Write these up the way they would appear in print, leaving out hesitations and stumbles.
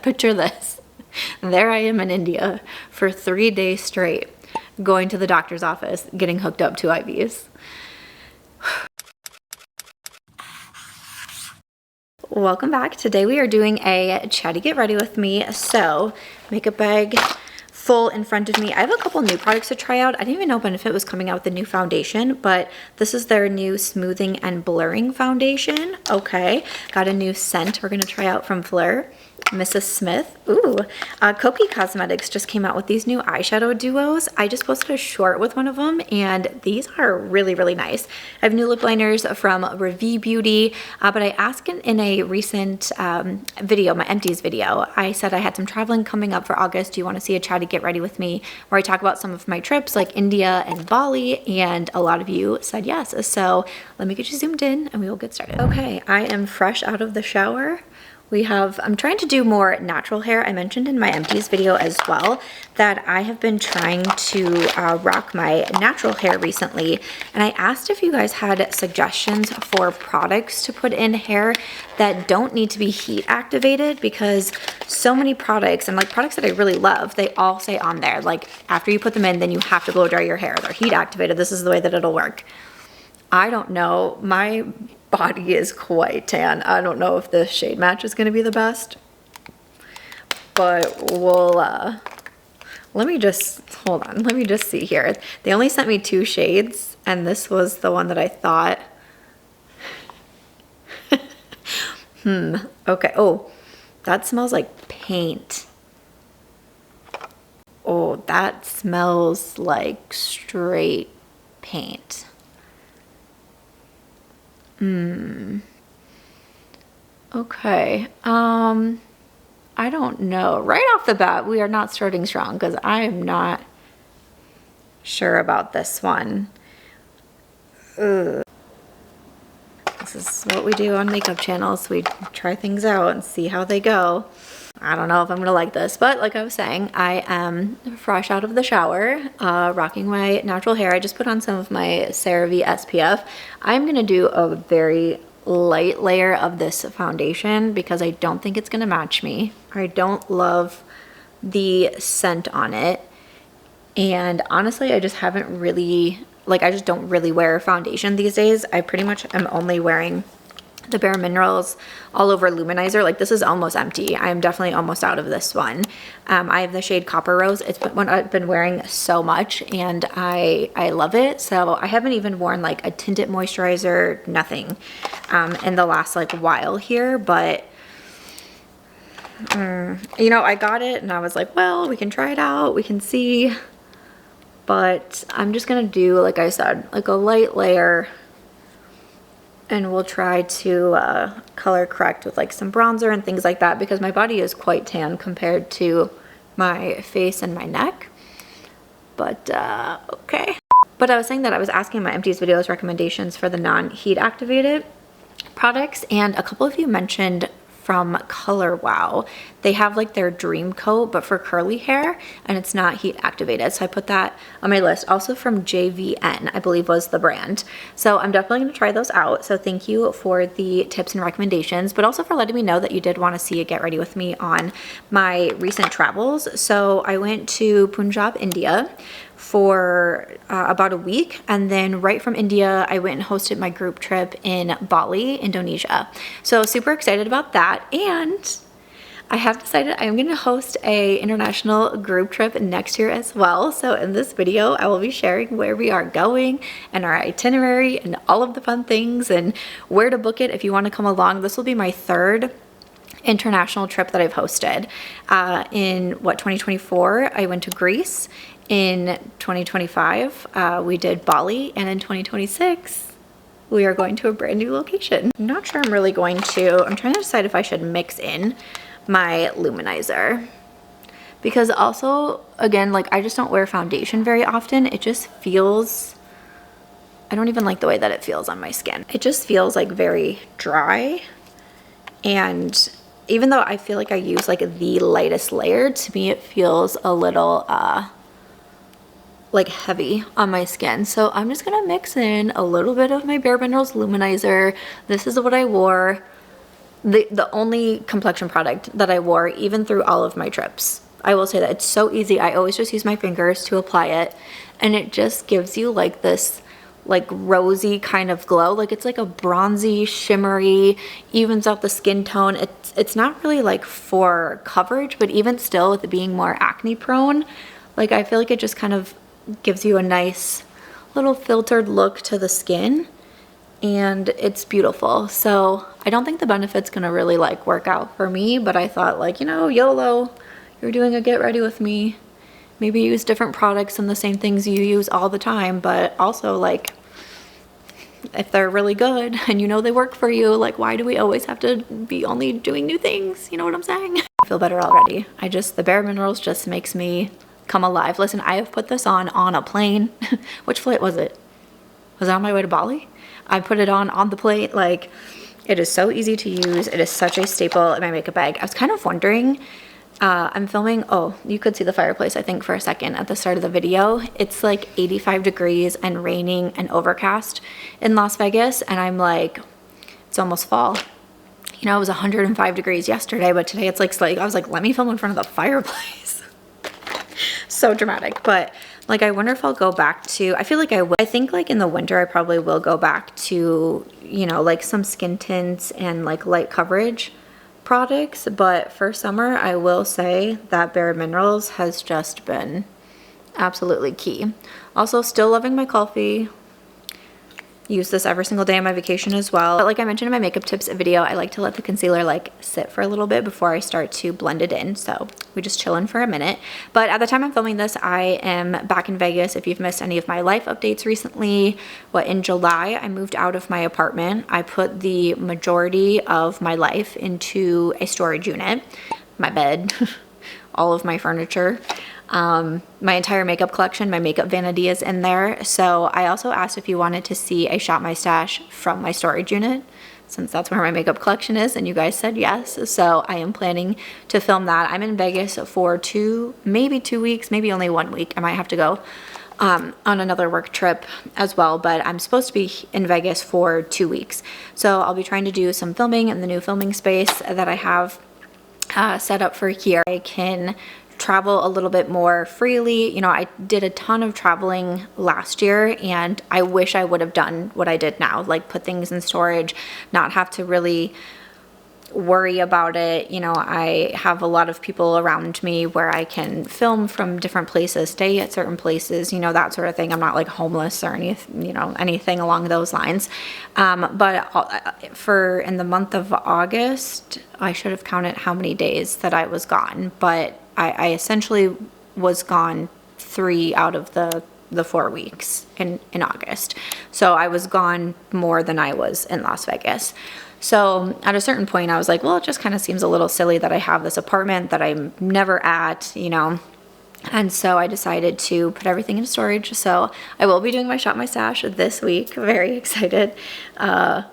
Picture this. There I am in India for 3 days straight, going to the doctor's office, getting hooked up to IVs. Welcome back. Today we are doing a chatty get ready with me. So, makeup bag full in front of me. I have a couple new products to try out. I didn't even open if it was coming out with the new foundation, but this is their new smoothing and blurring foundation. Okay, got a new scent we're gonna try out from Phlur Mrs Smith. Ooh, Kokie Cosmetics just came out with these new eyeshadow duos. I just posted a short with one of them, and these are really, really nice. I have new lip liners from Ravie Beauty, but I asked in a recent video, my empties video, I said I had some traveling coming up for August. Do you want to see a chatty get ready with me, where I talk about some of my trips like India and Bali? And a lot of you said yes. So let me get you zoomed in and we will get started. Okay, I am fresh out of the shower. I'm trying to do more natural hair. I mentioned in my empties video as well that I have been trying to rock my natural hair recently. And I asked if you guys had suggestions for products to put in hair that don't need to be heat activated, because so many products, and like products that I really love, they all say on there, like after you put them in, then you have to blow dry your hair. They're heat activated. This is the way that it'll work. I don't know. My body is quite tan. I don't know if the shade match is going to be the best, but we'll let me just hold on, let me just see here. They only sent me 2 shades and this was the one that I thought okay. Oh, that smells like paint. Oh, that smells like straight paint. Okay. I don't know. Right off the bat, we are not starting strong because I am not sure about this one. Ugh. This is what we do on makeup channels. We try things out and see how they go. I don't know if I'm gonna like this, but like I was saying, I am fresh out of the shower, rocking my natural hair. I just put on some of my CeraVe SPF. I'm gonna do a very light layer of this foundation because I don't think it's gonna match me. I don't love the scent on it. And honestly, I just haven't really, I just don't really wear foundation these days. I pretty much am only wearing the Bare Minerals All Over Luminizer. Like, this is almost empty. I am definitely almost out of this one. I have the shade Copper Rose. It's been one I've been wearing so much and I love it. So I haven't even worn like a tinted moisturizer, nothing, in the last like while here, but you know, I got it and I was like, well, we can try it out, we can see, but I'm just gonna do, like I said, like a light layer. And we'll try to color correct with like some bronzer and things like that, because my body is quite tan compared to my face and my neck. But okay. But I was saying that I was asking my empties videos recommendations for the non-heat activated products, and a couple of you mentioned from Color Wow. They have like their dream coat but for curly hair, and it's not heat activated, so I put that on my list. Also from JVN, I believe was the brand. So I'm definitely going to try those out. So thank you for the tips and recommendations, but also for letting me know that you did want to see a get ready with me on my recent travels. So I went to Punjab, India for about a week, and then right from India I went and hosted my group trip in Bali, Indonesia. So super excited about that, and I have decided I'm going to host a international group trip next year as well. So in this video I will be sharing where we are going and our itinerary and all of the fun things and where to book it if you want to come along. This will be my 3rd international trip that I've hosted. In 2024 I went to Greece. In 2025, we did Bali, and in 2026, we are going to a brand new location. I'm not sure I'm really going to, I'm trying to decide if I should mix in my luminizer. Because also, again, like I just don't wear foundation very often. It just feels, I don't even like the way that it feels on my skin. It just feels like very dry. And even though I feel like I use like the lightest layer, to me it feels a little, like heavy on my skin. So I'm just gonna mix in a little bit of my Bare Minerals luminizer. This is what I wore the only complexion product that I wore even through all of my trips. I will say that it's so easy. I always just use my fingers to apply it, and it just gives you like this like rosy kind of glow. Like it's like a bronzy, shimmery, evens out the skin tone. It's not really like for coverage, but even still with it being more acne prone, like I feel like it just kind of gives you a nice little filtered look to the skin, and it's beautiful. So I don't think the benefit's gonna really like work out for me, but I thought like, you know, YOLO, you're doing a get ready with me. Maybe use different products and the same things you use all the time, but also like if they're really good and you know they work for you, like why do we always have to be only doing new things? You know what I'm saying? I feel better already. The Bare Minerals just makes me come alive. Listen, I have put this on a plane. Which flight was it? Was it on my way to Bali? I put it on the plane. Like it is so easy to use. It is such a staple in my makeup bag. I was kind of wondering, I'm filming, oh, you could see the fireplace, I think, for a second at the start of the video. It's like 85 degrees and raining and overcast in Las Vegas. And I'm like, it's almost fall. You know, it was 105 degrees yesterday, but today it's like, I was like, let me film in front of the fireplace. So dramatic. But like, I wonder if I'll go back to, I feel like I will. I think like in the winter, I probably will go back to, you know, like some skin tints and like light coverage products, but for summer I will say that Bare Minerals has just been absolutely key. Also still loving my Kulfi. Use this every single day on my vacation as well. But like I mentioned in my makeup tips video, I like to let the concealer like sit for a little bit before I start to blend it in. So we just chill in for a minute. But at the time I'm filming this, I am back in Vegas. If you've missed any of my life updates recently, in July, I moved out of my apartment. I put the majority of my life into a storage unit, my bed, all of my furniture. My entire makeup collection, my makeup vanity is in there. So I also asked if you wanted to see a shot my stash from my storage unit, since that's where my makeup collection is, and you guys said yes. So I am planning to film that. I'm in Vegas for maybe 2 weeks, maybe only 1 week. I might have to go on another work trip as well, but I'm supposed to be in Vegas for 2 weeks. So I'll be trying to do some filming in the new filming space that I have set up for here. I can travel a little bit more freely. You know, I did a ton of traveling last year, and I wish I would have done what I did now, like put things in storage, not have to really worry about it. You know, I have a lot of people around me where I can film from different places, stay at certain places, you know, that sort of thing. I'm not like homeless or anything, you know, anything along those lines. But in the month of August, I should have counted how many days that I was gone, but I essentially was gone 3 out of the 4 weeks in August. So I was gone more than I was in Las Vegas. So at a certain point I was like, well, it just kind of seems a little silly that I have this apartment that I'm never at, you know. And so I decided to put everything in storage. So I will be doing my Shop My Stash this week. Very excited and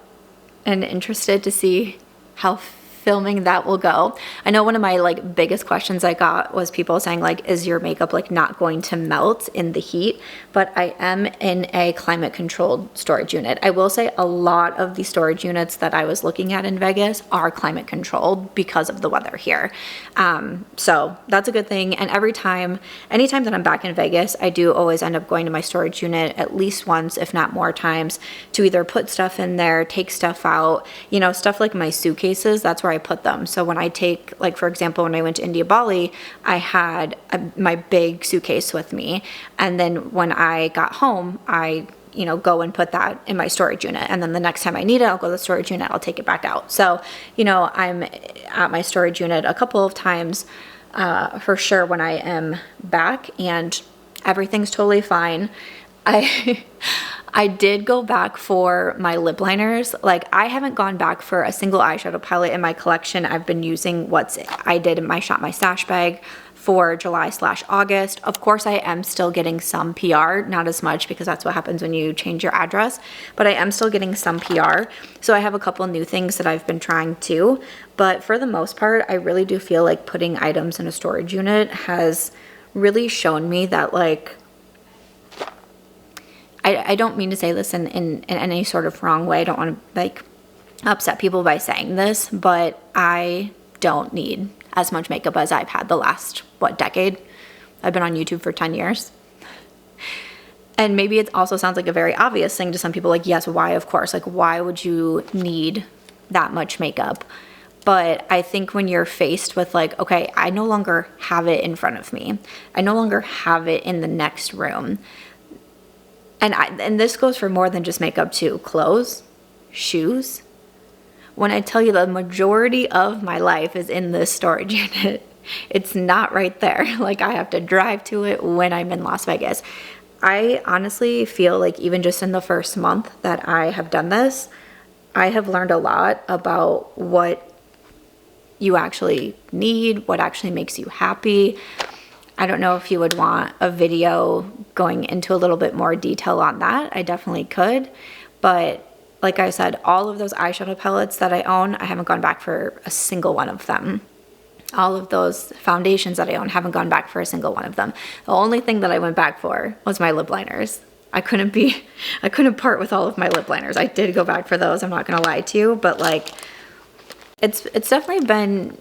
interested to see how filming that will go. I know one of my like biggest questions I got was people saying like, is your makeup like not going to melt in the heat? But I am in a climate controlled storage unit. I will say a lot of the storage units that I was looking at in Vegas are climate controlled because of the weather here. So that's a good thing. And anytime that I'm back in Vegas, I do always end up going to my storage unit at least once, if not more times, to either put stuff in there, take stuff out, you know, stuff like my suitcases, that's where I put them. So when I take, like for example, when I went to India, Bali, I had my big suitcase with me. And then when I got home, I, you know, go and put that in my storage unit. And then the next time I need it, I'll go to the storage unit, I'll take it back out. So, you know, I'm at my storage unit a couple of times for sure when I am back, and everything's totally fine. I did go back for my lip liners. Like I haven't gone back for a single eyeshadow palette in my collection. I've been using what I did in my Shop My Stash bag for July/August. Of course, I am still getting some PR, not as much because that's what happens when you change your address, but I am still getting some PR. So I have a couple new things that I've been trying too. But for the most part, I really do feel like putting items in a storage unit has really shown me that like, I don't mean to say this in any sort of wrong way. I don't want to like upset people by saying this, but I don't need as much makeup as I've had the last, what, decade? I've been on YouTube for 10 years. And maybe it also sounds like a very obvious thing to some people, like, yes, why, of course, like, why would you need that much makeup? But I think when you're faced with like, okay, I no longer have it in front of me. I no longer have it in the next room. And this goes for more than just makeup too. Clothes, shoes. When I tell you the majority of my life is in this storage unit, it's not right there. Like, I have to drive to it when I'm in Las Vegas. I honestly feel like even just in the first month that I have done this, I have learned a lot about what you actually need, what actually makes you happy. I don't know if you would want a video going into a little bit more detail on that. I definitely could. But like I said, all of those eyeshadow palettes that I own, I haven't gone back for a single one of them. All of those foundations that I own, haven't gone back for a single one of them. The only thing that I went back for was my lip liners. I couldn't part with all of my lip liners. I did go back for those, I'm not gonna lie to you, but like, it's definitely been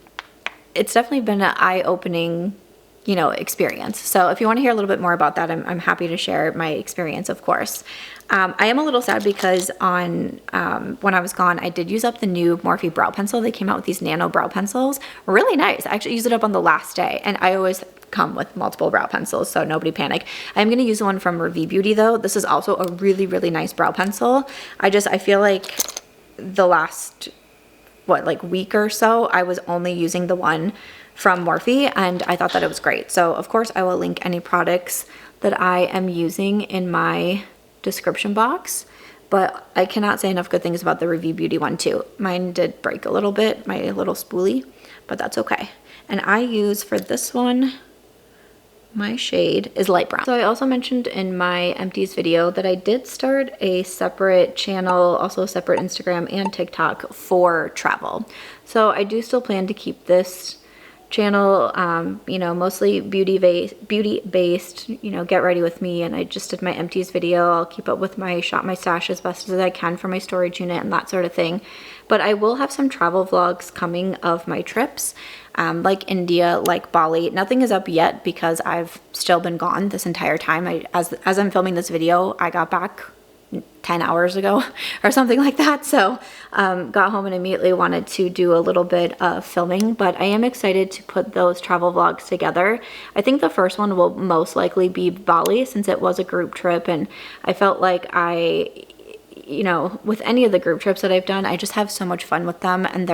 an eye-opening, you know, experience. So if you want to hear a little bit more about that, I'm happy to share my experience, of course. I am a little sad because when I was gone, I did use up the new Morphe brow pencil. They came out with these nano brow pencils, really nice. I actually used it up on the last day, and I always come with multiple brow pencils, so nobody panic. I'm going to use the one from Ravie Beauty though. This is also a really, really nice brow pencil. I feel like the last, like week or so, I was only using the one from Morphe, and I thought that it was great. So of course I will link any products that I am using in my description box, but I cannot say enough good things about the Ravie Beauty one too. Mine did break a little bit, my little spoolie, but that's okay. And I use for this one, my shade is light brown. So I also mentioned in my empties video that I did start a separate channel, also a separate Instagram and TikTok for travel. So I do still plan to keep this channel, you know, mostly beauty based, you know, get ready with me. And I just did my empties video. I'll keep up with my shop my stash as best as I can for my storage unit and that sort of thing. But I will have some travel vlogs coming of my trips, like India, like Bali. Nothing is up yet because I've still been gone this entire time. As I'm filming this video, I got back 10 hours ago or something like that. So got home and immediately wanted to do a little bit of filming, but I am excited to put those travel vlogs together. I think the first one will most likely be Bali, since it was a group trip, and I felt like you know, with any of the group trips that I've done, I just have so much fun with them. And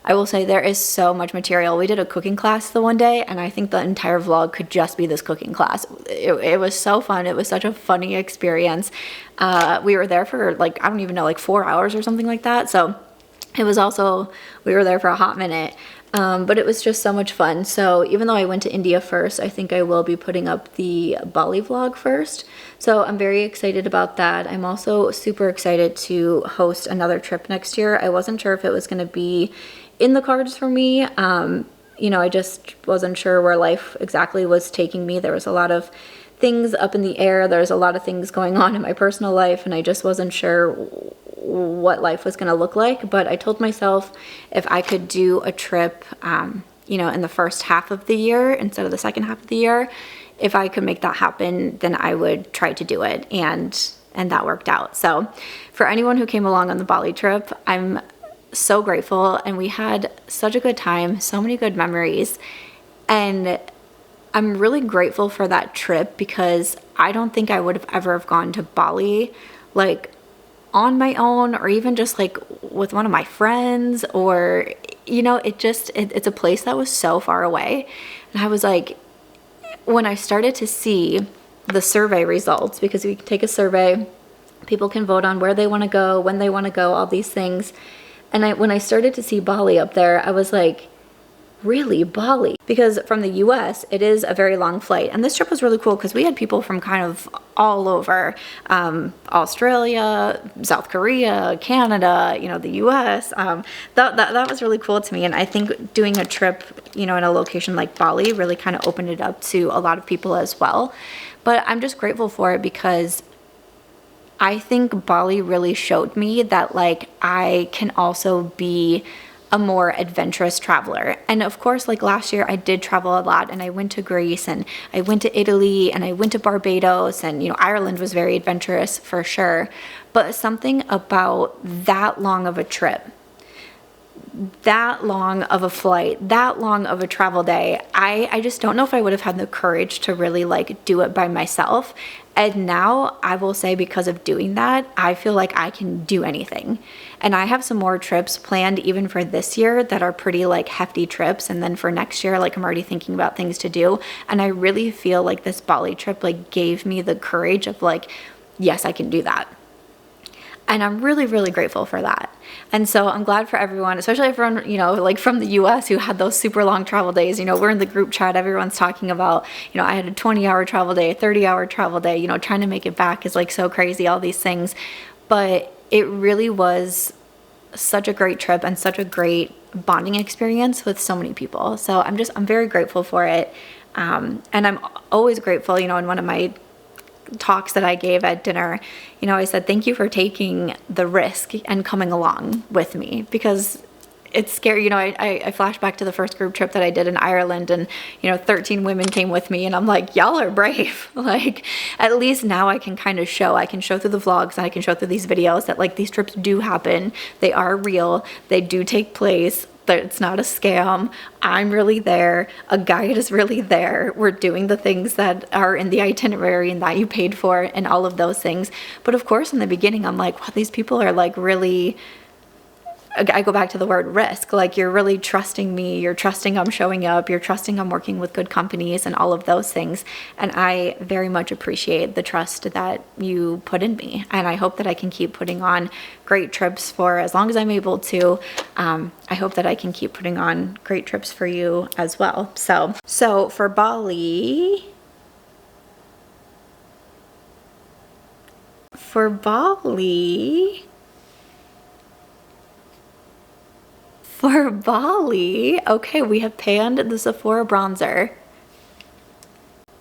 I will say there is so much material. We did a cooking class the one day, and I think the entire vlog could just be this cooking class. It was so fun. It was such a funny experience. We were there for like, I don't even know, like 4 hours or something like that. So it was also, we were there for a hot minute. But it was just so much fun. So even though I went to India first, I think I will be putting up the Bali vlog first. So I'm very excited about that. I'm also super excited to host another trip next year. I wasn't sure if it was going to be in the cards for me. You know, I just wasn't sure where life exactly was taking me. There was a lot of things up in the air. There's a lot of things going on in my personal life, and I just wasn't sure what life was going to look like. But I told myself if I could do a trip, you know, in the first half of the year instead of the second half of the year, if I could make that happen, then I would try to do it. And that worked out. So for anyone who came along on the Bali trip, I'm so grateful, and we had such a good time, so many good memories. And I'm really grateful for that trip because I don't think I would have ever have gone to Bali like on my own, or even just like with one of my friends, or, you know, it's a place that was so far away. And I was like, when I started to see the survey results, because we take a survey, people can vote on where they want to go, when they want to go, all these things. And when I started to see Bali up there, I was like, really, Bali? Because from the US, it is a very long flight. And this trip was really cool because we had people from kind of all over, Australia, South Korea, Canada, you know, the US. That was really cool to me. And I think doing a trip, you know, in a location like Bali really kind of opened it up to a lot of people as well. But I'm just grateful for it because I think Bali really showed me that like I can also be a more adventurous traveler. And of course, like last year I did travel a lot, and I went to Greece and I went to Italy and I went to Barbados, and you know, Ireland was very adventurous for sure. But something about that long of a trip, that long of a flight, that long of a travel day, I just don't know if I would have had the courage to really like do it by myself. And now I will say, because of doing that, I feel like I can do anything. And I have some more trips planned even for this year that are pretty like hefty trips. And then for next year, like I'm already thinking about things to do. And I really feel like this Bali trip like gave me the courage of like, yes, I can do that. And I'm really, really grateful for that. And so I'm glad for everyone, especially everyone, you know, like from the US who had those super long travel days. You know, we're in the group chat, everyone's talking about, you know, I had a 20-hour travel day, a 30-hour travel day, you know, trying to make it back is like so crazy, all these things. But it really was such a great trip and such a great bonding experience with so many people. So I'm very grateful for it. And I'm always grateful, you know, in one of my talks that I gave at dinner, you know, I said, thank you for taking the risk and coming along with me, because it's scary. You know, I flash back to the first group trip that I did in Ireland, and, you know, 13 women came with me, and I'm like, y'all are brave. Like, at least now I can kind of show, I can show through the vlogs and I can show through these videos that like these trips do happen. They are real. They do take place. It's not a scam. I'm really there. A guide is really there. We're doing the things that are in the itinerary and that you paid for and all of those things. But of course, in the beginning, I'm like, wow, these people are like really, I go back to the word risk. Like, you're really trusting me. You're trusting I'm showing up. You're trusting I'm working with good companies and all of those things. And I very much appreciate the trust that you put in me. And I hope that I can keep putting on great trips for as long as I'm able to. I hope that I can keep putting on great trips for you as well. So for Bali, okay, we have panned the Sephora Bronzer.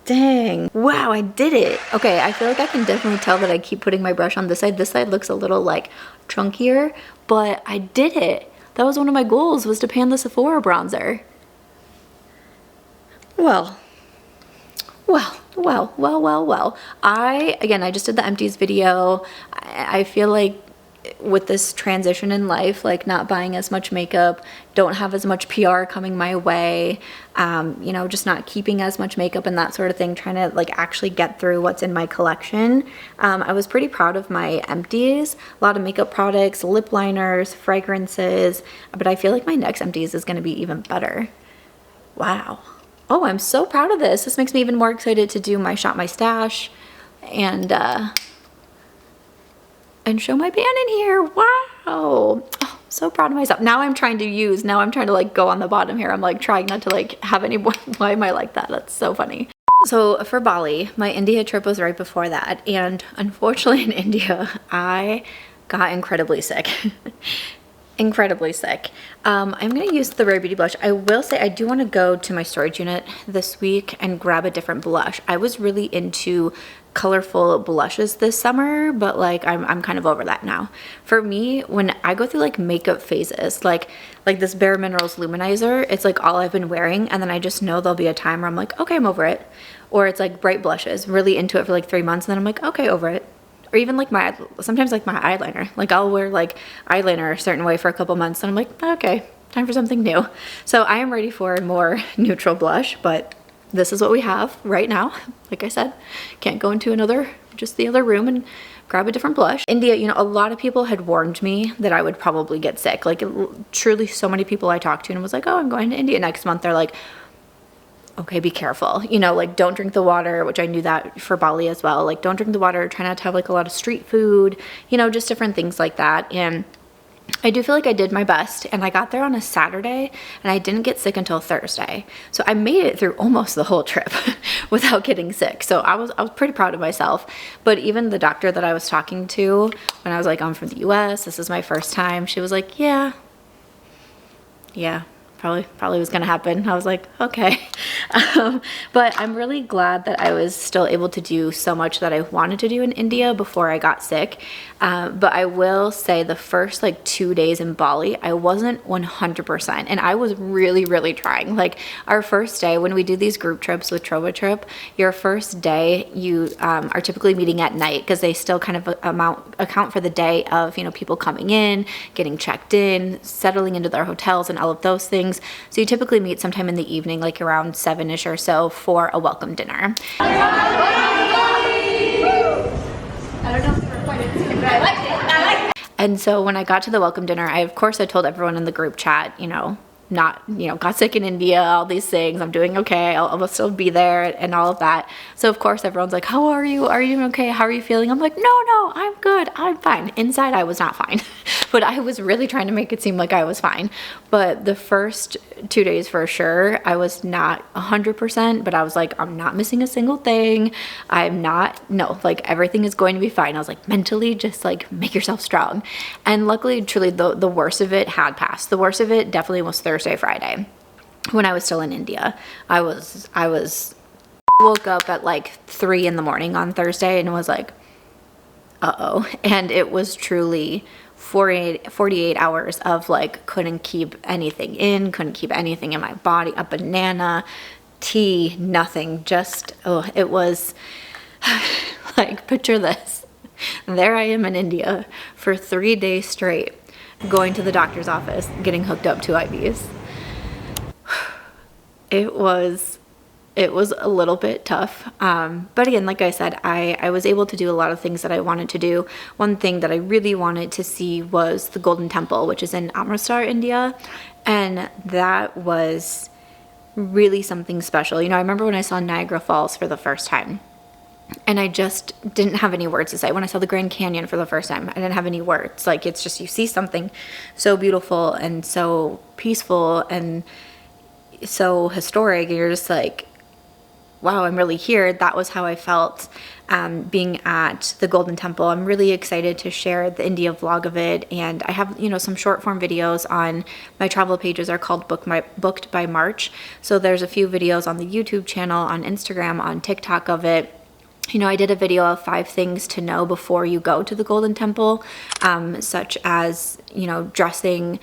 Dang, wow, I did it. Okay, I feel like I can definitely tell that I keep putting my brush on this side. This side looks a little like chunkier, but I did it. That was one of my goals, was to pan the Sephora Bronzer. Well. I just did the empties video. I feel like with this transition in life, like not buying as much makeup, don't have as much PR coming my way, you know, just not keeping as much makeup and that sort of thing, trying to like actually get through what's in my collection. I was pretty proud of my empties, a lot of makeup products, lip liners, fragrances, but I feel like my next empties is going to be even better. Wow. Oh, I'm so proud of this. This makes me even more excited to do my Shop My Stash and show my pan in here. Wow. Oh, so proud of myself. Now I'm trying to like go on the bottom here. I'm like trying not to like have any, why am I like that? That's so funny. So for Bali, my India trip was right before that. And unfortunately in India, I got incredibly sick. Incredibly sick. I'm gonna use the Rare Beauty blush. I will say I do want to go to my storage unit this week and grab a different blush. I was really into colorful blushes this summer, but like I'm kind of over that now. For me, when I go through like makeup phases, like this Bare Minerals Luminizer, it's like all I've been wearing, and then I just know there'll be a time where I'm like, okay, I'm over it. Or it's like bright blushes, really into it for like 3 months, and then I'm like, okay, over it. Or even like sometimes like my eyeliner. Like I'll wear like eyeliner a certain way for a couple months, and I'm like, okay, time for something new. So I am ready for a more neutral blush, but this is what we have right now. Like I said, can't go into the other room and grab a different blush. India, you know, a lot of people had warned me that I would probably get sick. Like truly so many people I talked to and was like, oh, I'm going to India next month. They're like, okay, be careful. You know, like don't drink the water, which I knew that for Bali as well. Like don't drink the water, try not to have like a lot of street food, you know, just different things like that. And I do feel like I did my best, and I got there on a Saturday and I didn't get sick until Thursday. So I made it through almost the whole trip without getting sick. So I was pretty proud of myself. But even the doctor that I was talking to when I was like, I'm from the US, this is my first time, she was like, yeah, probably was gonna happen. I was like, okay. But I'm really glad that I was still able to do so much that I wanted to do in India before I got sick. But I will say the first like 2 days in Bali, I wasn't 100%, and I was really trying. Like our first day, when we do these group trips with Trova Trip, your first day you are typically meeting at night because they still kind of account for the day of, you know, people coming in, getting checked in, settling into their hotels and all of those things. So you typically meet sometime in the evening, like around 7ish or so, for a welcome dinner. I don't know if you recorded this, but I liked it. And so when I got to the welcome dinner, I told everyone in the group chat, you know, got sick in India, all these things, I'm doing okay, I'll still be there and all of that. So of course everyone's like, how are you? Are you okay? How are you feeling? I'm like, no, I'm good, I'm fine. Inside I was not fine, but I was really trying to make it seem like I was fine. But the first 2 days for sure, I was not 100%, but I was like, I'm not missing a single thing. Like everything is going to be fine. I was like, mentally, just like make yourself strong. And luckily, truly, the worst of it had passed. The worst of it definitely was Thursday, Friday, when I was still in India. I woke up at like 3 in the morning on Thursday and was like, uh-oh. And it was truly 48 hours of like, couldn't keep anything in, couldn't keep anything in my body, a banana, tea, nothing. Just, it was like, picture this. There I am in India for 3 days straight, going to the doctor's office, getting hooked up to IVs. It was a little bit tough. But again, like I said, I was able to do a lot of things that I wanted to do. One thing that I really wanted to see was the Golden Temple, which is in Amritsar, India. And that was really something special. You know, I remember when I saw Niagara Falls for the first time, and I just didn't have any words to say. When I saw the Grand Canyon for the first time, I didn't have any words. Like, it's just, you see something so beautiful and so peaceful and so historic, and you're just like, wow, I'm really here. That was how I felt being at the Golden Temple. I'm really excited to share the India vlog of it, and I have, you know, some short form videos on my travel pages are called Booked by March. So there's a few videos on the YouTube channel, on Instagram, on TikTok of it. You know, I did a video of 5 things to know before you go to the Golden Temple, such as, you know, dressing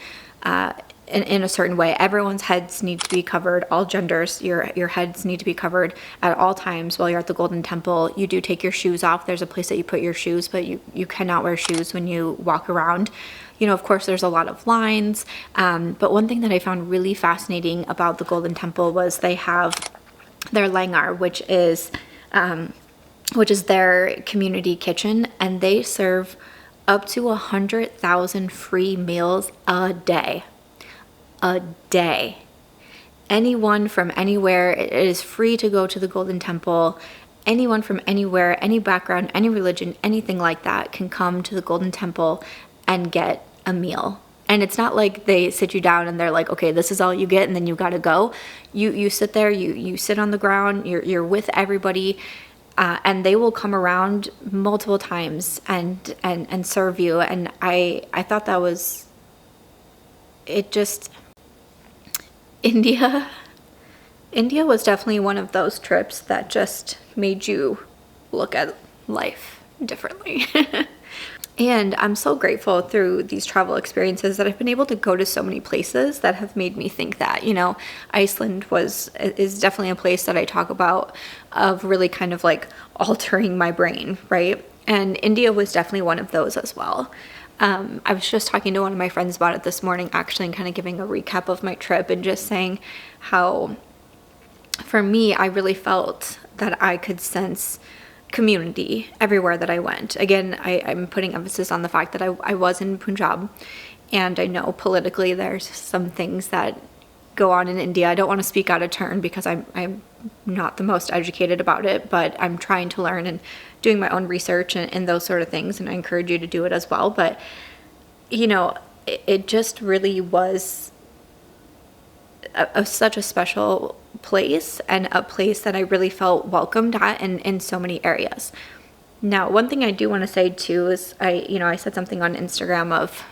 in a certain way. Everyone's heads need to be covered, all genders, your heads need to be covered at all times while you're at the Golden Temple. You do take your shoes off. There's a place that you put your shoes, but you cannot wear shoes when you walk around. You know, of course, there's a lot of lines, but one thing that I found really fascinating about the Golden Temple was they have their langar, which is their community kitchen, and they serve up to 100,000 free meals a day. A day. Anyone from anywhere, it is free to go to the Golden Temple. Anyone from anywhere, any background, any religion, anything like that can come to the Golden Temple and get a meal. And it's not like they sit you down and they're like, okay, this is all you get and then you gotta go. You sit there, you sit on the ground, you're with everybody, and they will come around multiple times and serve you. And I thought that was, it just, India was definitely one of those trips that just made you look at life differently. And I'm so grateful through these travel experiences that I've been able to go to so many places that have made me think that, you know, Iceland is definitely a place that I talk about of really kind of like altering my brain, right? And India was definitely one of those as well. I was just talking to one of my friends about it this morning, actually, and kind of giving a recap of my trip and just saying how, for me, I really felt that I could sense community everywhere that I went. Again, I'm putting emphasis on the fact that I was in Punjab, and I know politically there's some things that go on in India. I don't want to speak out of turn because I'm not the most educated about it, but I'm trying to learn and doing my own research and those sort of things, and I encourage you to do it as well. But, you know, it just really was such a special place, and a place that I really felt welcomed at in so many areas. Now, one thing I do want to say too is I said something on Instagram of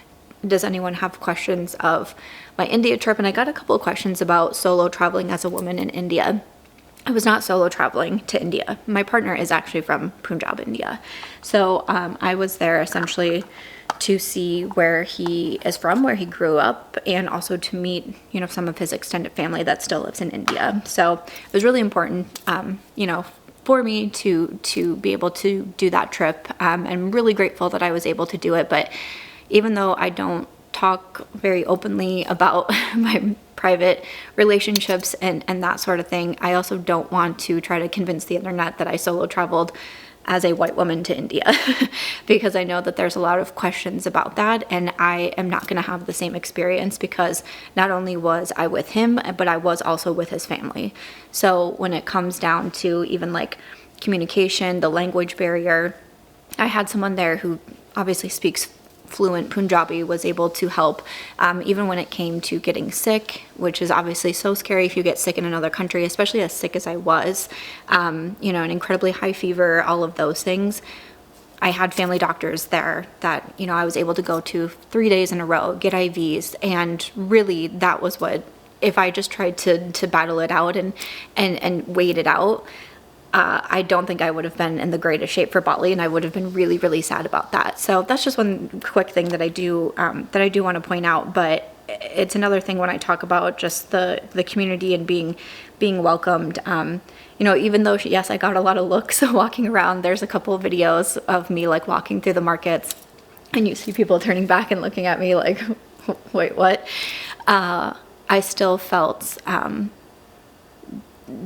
does anyone have questions of my India trip? And I got a couple of questions about solo traveling as a woman in India. I was not solo traveling to India. My partner is actually from Punjab, India. So I was there essentially to see where he is from, where he grew up, and also to meet, you know, some of his extended family that still lives in India. So it was really important, you know, for me to be able to do that trip. I'm really grateful that I was able to do it. But even though I don't talk very openly about my private relationships and that sort of thing, I also don't want to try to convince the internet that I solo traveled as a white woman to India because I know that there's a lot of questions about that, and I am not going to have the same experience because not only was I with him, but I was also with his family. So when it comes down to even like communication, the language barrier, I had someone there who obviously speaks fluent Punjabi, was able to help even when it came to getting sick, which is obviously so scary if you get sick in another country, especially as sick as I was, you know, an incredibly high fever, all of those things. I had family doctors there that, you know, I was able to go to 3 days in a row, get IVs, and really that was what, if I just tried to battle it out and wait it out, I don't think I would have been in the greatest shape for Bali, and I would have been really, really sad about that. So that's just one quick thing that I do want to point out. But it's another thing when I talk about just the community and being welcomed. You know, even though yes, I got a lot of looks walking around. There's a couple of videos of me like walking through the markets, and you see people turning back and looking at me like, wait, what? I still felt.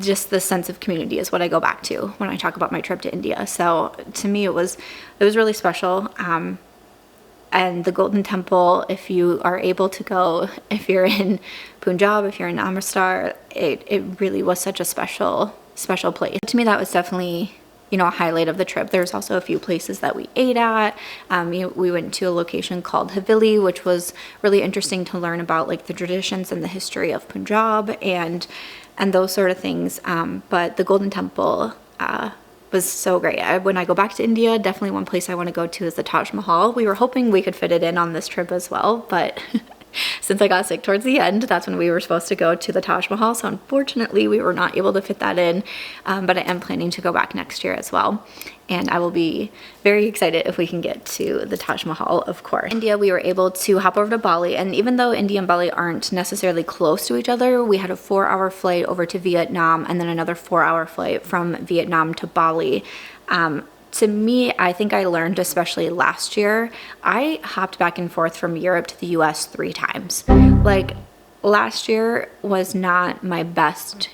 Just the sense of community is what I go back to when I talk about my trip to India. So to me, it was really special. And the Golden Temple, if you are able to go, if you're in Punjab, if you're in Amritsar, it really was such a special place. To me, that was definitely, you know, a highlight of the trip. There's also a few places that we ate at. We went to a location called Haveli, which was really interesting to learn about like the traditions and the history of Punjab and those sort of things. But the Golden Temple was so great. When I go back to India, definitely one place I want to go to is the Taj Mahal. We were hoping we could fit it in on this trip as well, but since I got sick towards the end, that's when we were supposed to go to the Taj Mahal. So unfortunately, we were not able to fit that in, but I am planning to go back next year as well. And I will be very excited if we can get to the Taj Mahal, of course. India, we were able to hop over to Bali. And even though India and Bali aren't necessarily close to each other, we had a 4-hour flight over to Vietnam and then another 4-hour flight from Vietnam to Bali. To me, I think I learned, especially last year, I hopped back and forth from Europe to the US 3 times. Like, last year was not my best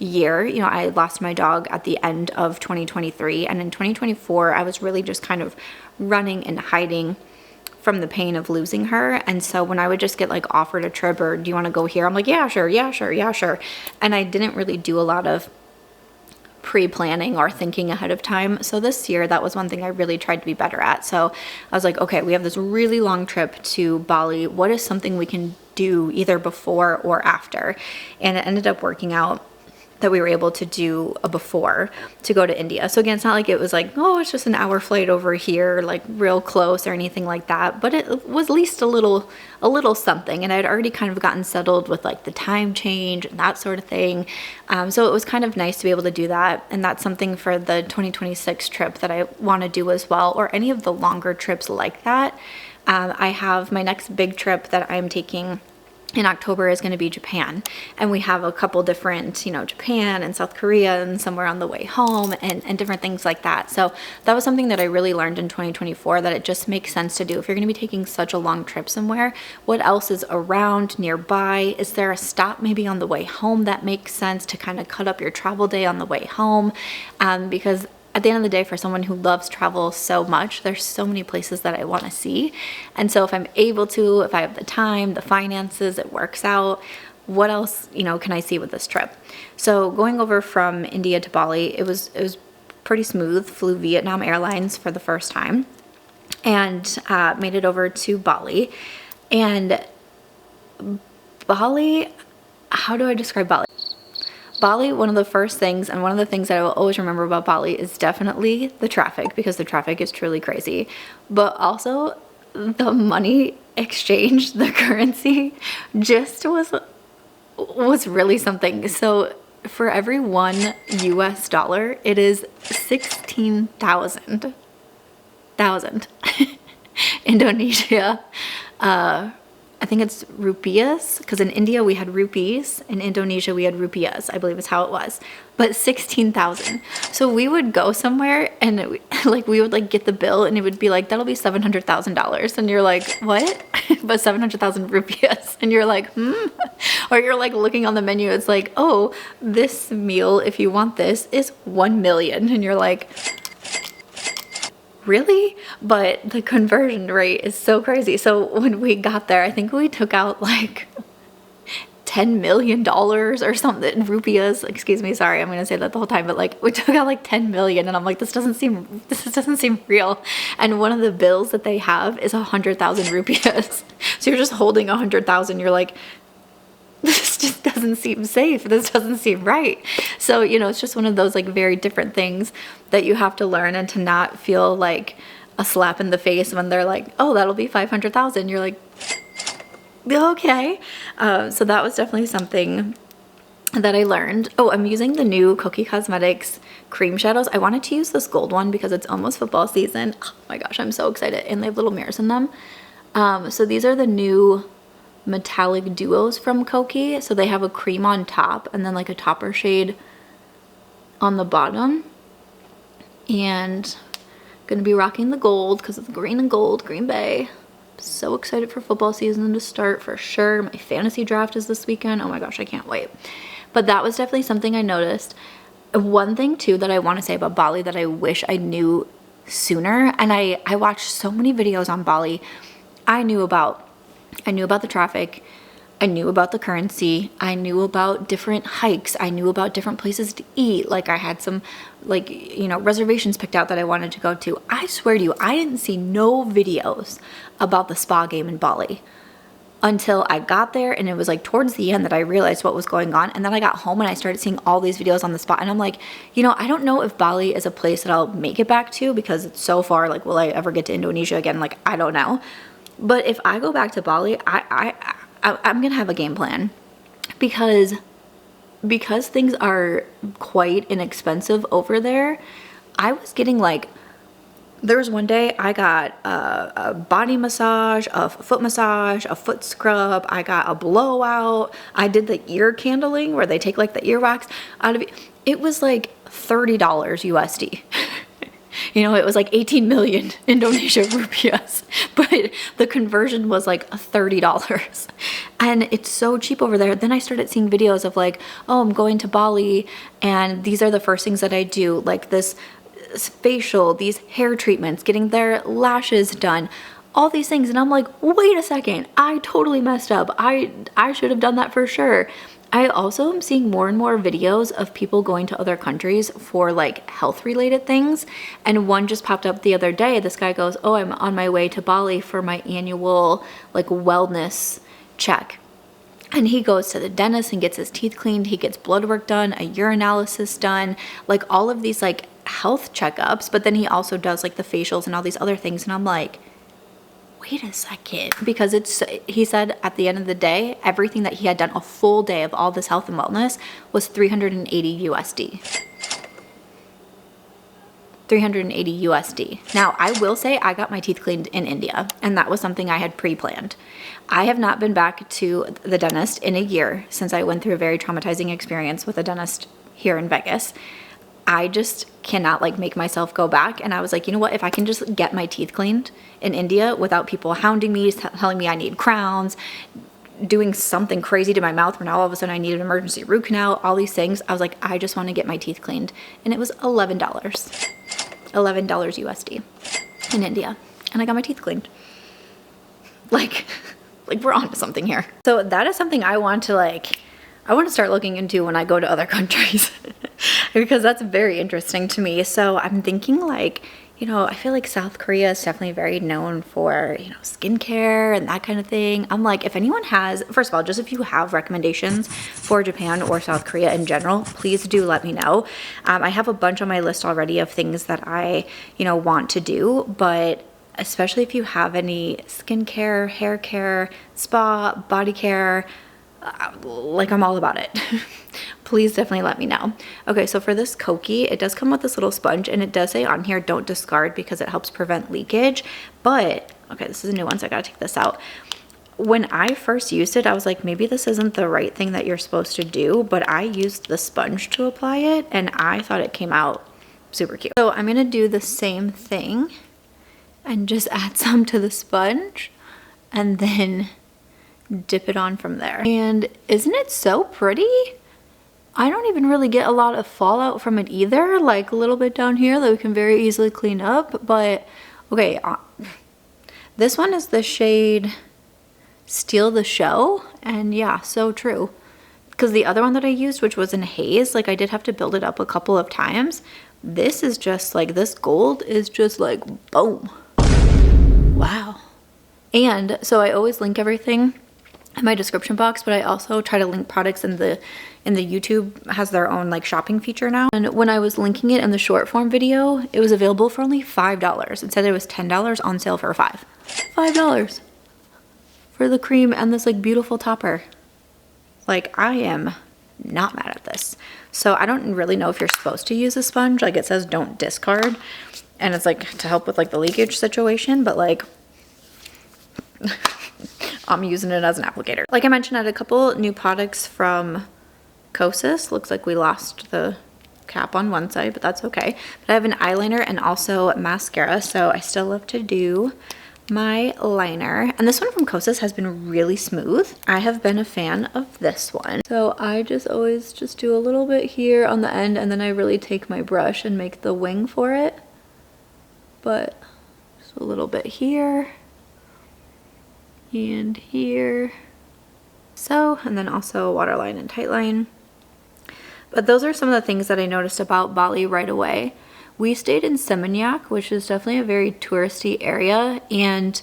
year. You know, I lost my dog at the end of 2023, and in 2024, I was really just kind of running and hiding from the pain of losing her. And so when I would just get like offered a trip or do you want to go here? I'm like, yeah, sure. And I didn't really do a lot of pre-planning or thinking ahead of time. So this year, that was one thing I really tried to be better at. So I was like, okay, we have this really long trip to Bali. What is something we can do either before or after? And it ended up working out that we were able to do a before to go to India. So again, it's not like it was like, oh, it's just an hour flight over here, like real close or anything like that. But it was at least a little something. And I'd already kind of gotten settled with like the time change and that sort of thing. So it was kind of nice to be able to do that. And that's something for the 2026 trip that I want to do as well, or any of the longer trips like that. I have my next big trip that I'm taking in October is going to be Japan, and we have a couple different, you know, Japan and South Korea and somewhere on the way home and different things like that. So that was something that I really learned in 2024, that it just makes sense to do. If you're going to be taking such a long trip somewhere, what else is around nearby? Is there a stop maybe on the way home that makes sense to kind of cut up your travel day on the way home? Because at the end of the day, for someone who loves travel so much, there's so many places that I want to see. And so if I'm able to, if I have the time, the finances, it works out, what else, you know, can I see with this trip? So going over from India to Bali, it was pretty smooth. Flew Vietnam Airlines for the first time and made it over to Bali. And Bali, how do I describe Bali? Bali, one of the first things, and one of the things that I will always remember about Bali is definitely the traffic, because the traffic is truly crazy. But also, the money exchange the currency just was really something. So for every $1 it is 16,000 Indonesia. I think it's rupiahs, because in India we had rupees, in Indonesia we had rupiahs, I believe is how it was, but 16,000. So we would go somewhere and we would like get the bill and it would be like, that'll be $700,000, and you're like, what? But 700,000 rupiahs, and you're like, or you're like looking on the menu, it's like, oh, this meal, if you want this, is 1 million, and you're like, really? But the conversion rate is so crazy. So when we got there, I think we took out like $10 million or something, rupiahs, excuse me, sorry, I'm gonna say that the whole time, but like we took out like 10 million, and I'm like, this doesn't seem real. And one of the bills that they have is 100,000 rupiahs. So you're just holding 100,000, you're like, this just doesn't seem safe. This doesn't seem right. So, you know, it's just one of those like very different things that you have to learn, and to not feel like a slap in the face when they're like, oh, that'll be 500,000. You're like, okay. So that was definitely something that I learned. Oh, I'm using the new Kokie Cosmetics cream shadows. I wanted to use this gold one because it's almost football season. Oh my gosh, I'm so excited. And they have little mirrors in them. So these are the new metallic duos from Kokie. So they have a cream on top and then like a topper shade on the bottom. And I'm gonna be rocking the gold because it's green and gold, Green Bay. So excited for football season to start for sure. My fantasy draft is this weekend. Oh my gosh, I can't wait. But that was definitely something I noticed. One thing too that I want to say about Bali that I wish I knew sooner, and I watched so many videos on Bali. I knew about the traffic, I knew about the currency, I knew about different hikes, I knew about different places to eat. Like I had some like, you know, reservations picked out that I wanted to go to. I swear to you, I didn't see no videos about the spa game in Bali until I got there, and it was like towards the end that I realized what was going on. And then I got home and I started seeing all these videos on the spot, and I'm like, you know, I don't know if Bali is a place that I'll make it back to because it's so far. Like, will I ever get to Indonesia again? Like, I don't know. But if I go back to Bali, I'm gonna have a game plan, because things are quite inexpensive over there. I was getting like, there was one day I got a body massage, a foot massage, a foot scrub, I got a blowout, I did the ear candling where they take like the earwax out of it. It was like $30 USD. You know, it was like 18 million Indonesia rupiahs, but the conversion was like $30. And it's so cheap over there. Then I started seeing videos of like, oh, I'm going to Bali and these are the first things that I do, like this facial, these hair treatments, getting their lashes done, all these things. And I'm like, wait a second, I totally messed up. I should have done that for sure. I also am seeing more and more videos of people going to other countries for like health related things. And one just popped up the other day. This guy goes, oh, I'm on my way to Bali for my annual like wellness check. And he goes to the dentist and gets his teeth cleaned. He gets blood work done, a urinalysis done, like all of these like health checkups. But then he also does like the facials and all these other things. And I'm like, wait a second, because he said at the end of the day, everything that he had done, a full day of all this health and wellness, was 380 USD. 380 USD. Now, I will say I got my teeth cleaned in India, and that was something I had pre-planned. I have not been back to the dentist in a year since I went through a very traumatizing experience with a dentist here in Vegas. I just cannot like make myself go back. And I was like, you know what, if I can just get my teeth cleaned in India without people hounding me, telling me I need crowns, doing something crazy to my mouth where now all of a sudden I need an emergency root canal, all these things, I was like, I just want to get my teeth cleaned. And it was $11 USD in India, and I got my teeth cleaned. Like we're on to something here. So that is something I want to start looking into when I go to other countries because that's very interesting to me. So I'm thinking like, you know, I feel like South Korea is definitely very known for, you know, skincare and that kind of thing. I'm like, if anyone has, first of all, just if you have recommendations for Japan or South Korea in general, please do let me know. I have a bunch on my list already of things that I, you know, want to do, but especially if you have any skincare, hair care, spa, body care, like I'm all about it. Please definitely let me know. Okay, so for this Kokie, it does come with this little sponge, and it does say on here don't discard because it helps prevent leakage. But okay, this is a new one, so I gotta take this out. When I first used it, I was like, maybe this isn't the right thing that you're supposed to do, but I used the sponge to apply it and I thought it came out super cute. So I'm gonna do the same thing and just add some to the sponge and then dip it on from there. And isn't it so pretty? I don't even really get a lot of fallout from it either, like a little bit down here that we can very easily clean up. But okay, this one is the shade Steal the Show, and yeah, so true. Because the other one that I used, which was in haze, like I did have to build it up a couple of times. This is just like, this gold is just like boom. Wow. And so I always link everything in my description box, but I also try to link products in the YouTube has their own like shopping feature now. And when I was linking it in the short form video, it was available for only $5. It said it was $10 on sale for $5 for the cream and this like beautiful topper. Like, I am not mad at this. So I don't really know if you're supposed to use a sponge. Like, it says don't discard, and it's like to help with like the leakage situation, but like I'm using it as an applicator. Like I mentioned, I had a couple new products from Kosas. Looks like we lost the cap on one side, but that's okay. But I have an eyeliner and also mascara, so I still love to do my liner. And this one from Kosas has been really smooth. I have been a fan of this one. So I just always just do a little bit here on the end, and then I really take my brush and make the wing for it. But just a little bit here and here. So, and then also waterline and tightline. But those are some of the things that I noticed about Bali right away. We stayed in Seminyak, which is definitely a very touristy area, and